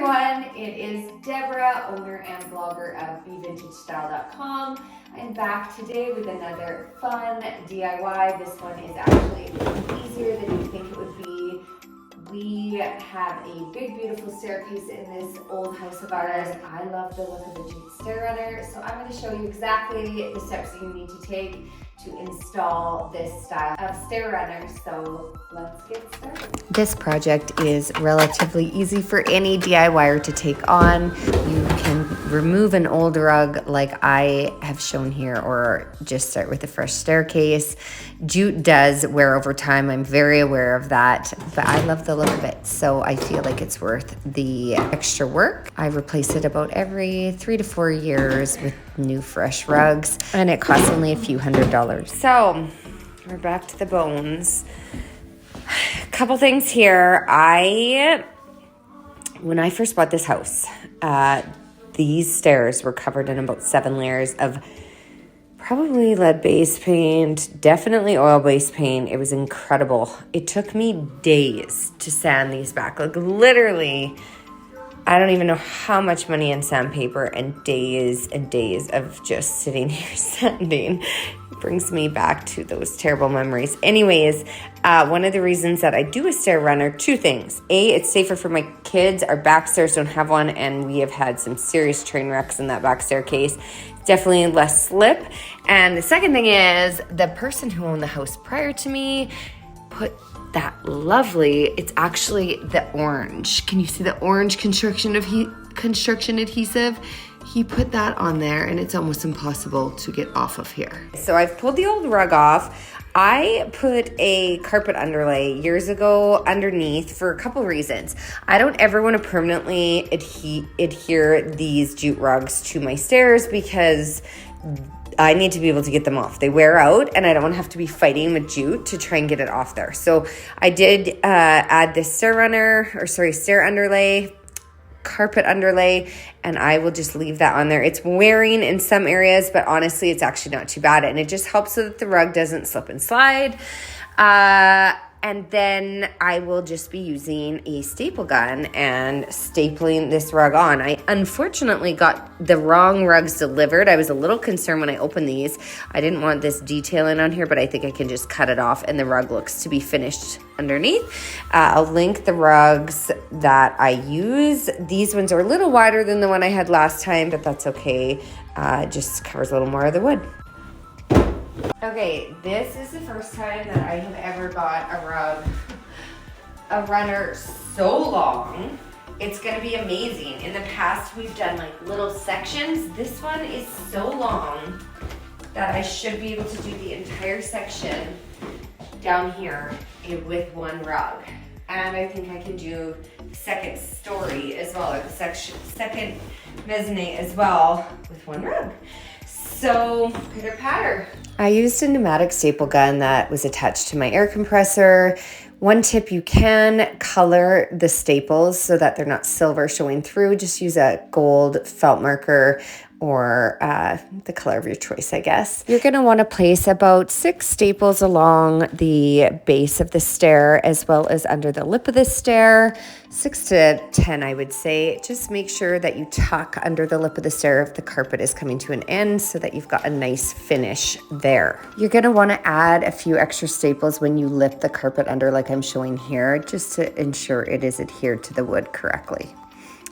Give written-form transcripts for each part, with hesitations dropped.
everyone, it is Deborah, owner and blogger of BeVintageStyle.com. I'm back today with another fun DIY. This one is actually easier than you think it would be. We have a big, beautiful staircase in this old house of ours. I love the look of the Jeep Stair Runner, so I'm going to show you exactly the steps that you need to take to install this style of stair runner. So let's get started. This project is relatively easy for any DIYer to take on. You can remove an old rug like I have shown here, or just start with a fresh staircase. Jute does wear over time. I'm very aware of that, but I love the look of it, so I feel like it's worth the extra work. I replace it about every 3 to 4 years with new fresh rugs, and it costs only a few $100s. So we're back to the bones. A couple things here. When I first bought this house, these stairs were covered in about 7 layers of probably lead-based paint, definitely oil-based paint. It was incredible. It took me days to sand these back. Like literally, I don't even know how much money in sandpaper and days of just sitting here sanding. It brings me back to those terrible memories. Anyways, one of the reasons that I do a stair runner, 2 things. A, it's safer for my kids. Our back stairs don't have one, and we have had some serious train wrecks in that back staircase. Definitely less slip. And the second thing is, the person who owned the house prior to me put that lovely, it's actually the orange. Can you see the orange construction adhesive? He put that on there, and it's almost impossible to get off of here. So I've pulled the old rug off. I put a carpet underlay years ago underneath for a couple reasons. I don't ever want to permanently adhere these jute rugs to my stairs because I need to be able to get them off. They wear out, and I don't want to have to be fighting with jute to try and get it off there. So I did add this stair underlay, carpet underlay, and I will just leave that on there. It's wearing in some areas, but honestly, it's actually not too bad. And it just helps so that the rug doesn't slip and slide. And then I will just be using a staple gun and stapling this rug on. I unfortunately got the wrong rugs delivered. I was a little concerned when I opened these. I didn't want this detailing on here, but I think I can just cut it off, and the rug looks to be finished underneath. I'll link the rugs that I use. These ones are a little wider than the one I had last time, but that's okay. It just covers a little more of the wood. Okay, this is the first time that I have ever got a runner so long. It's gonna be amazing. In the past, we've done like little sections. This one is so long that I should be able to do the entire section down here with one rug. And I think I can do the second story as well, or the second mezzanine as well with one rug. So, pitter patter. I used a pneumatic staple gun that was attached to my air compressor. One tip, you can color the staples so that they're not silver showing through. Just use a gold felt marker or the color of your choice, I guess. You're gonna wanna place about 6 staples along the base of the stair as well as under the lip of the stair. 6 to 10, I would say. Just make sure that you tuck under the lip of the stair if the carpet is coming to an end so that you've got a nice finish there. You're gonna wanna add a few extra staples when you lift the carpet under like I'm showing here, just to ensure it is adhered to the wood correctly.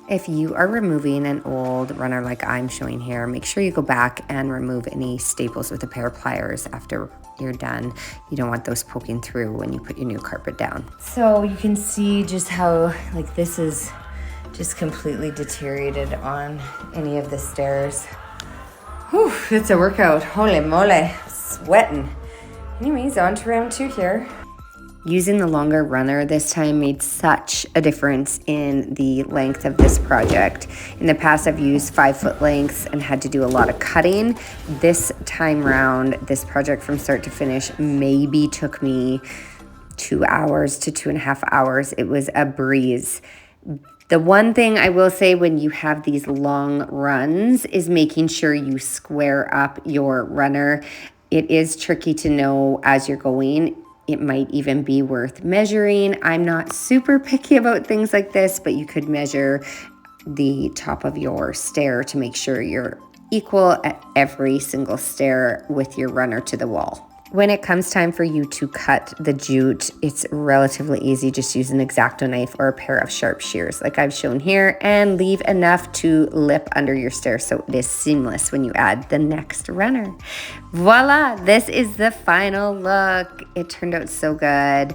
If you are removing an old runner like I'm showing here, make sure you go back and remove any staples with a pair of pliers after you're done. You don't want those poking through when you put your new carpet down. So you can see just how like this is just completely deteriorated on any of the stairs. Whew, it's a workout. Holy moly, sweating. Anyways, on to round 2 here. Using the longer runner this time made such a difference in the length of this project. In the past, I've used 5-foot lengths and had to do a lot of cutting. This time round, this project from start to finish maybe took me 2 hours to 2.5 hours. It was a breeze. The one thing I will say when you have these long runs is making sure you square up your runner. It is tricky to know as you're going. It might even be worth measuring. I'm not super picky about things like this, but you could measure the top of your stair to make sure you're equal at every single stair with your runner to the wall. When it comes time for you to cut the jute, it's relatively easy. Just use an X-Acto knife or a pair of sharp shears like I've shown here, and leave enough to lip under your stair so it is seamless when you add the next runner. Voila, this is the final look. It turned out so good.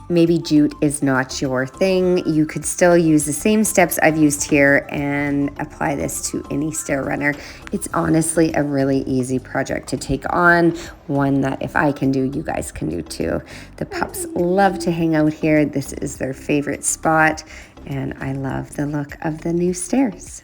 Maybe jute is not your thing. You could still use the same steps I've used here and apply this to any stair runner. It's honestly a really easy project to take on, one that if I can do, you guys can do too. The pups love to hang out here. This is their favorite spot, and I love the look of the new stairs.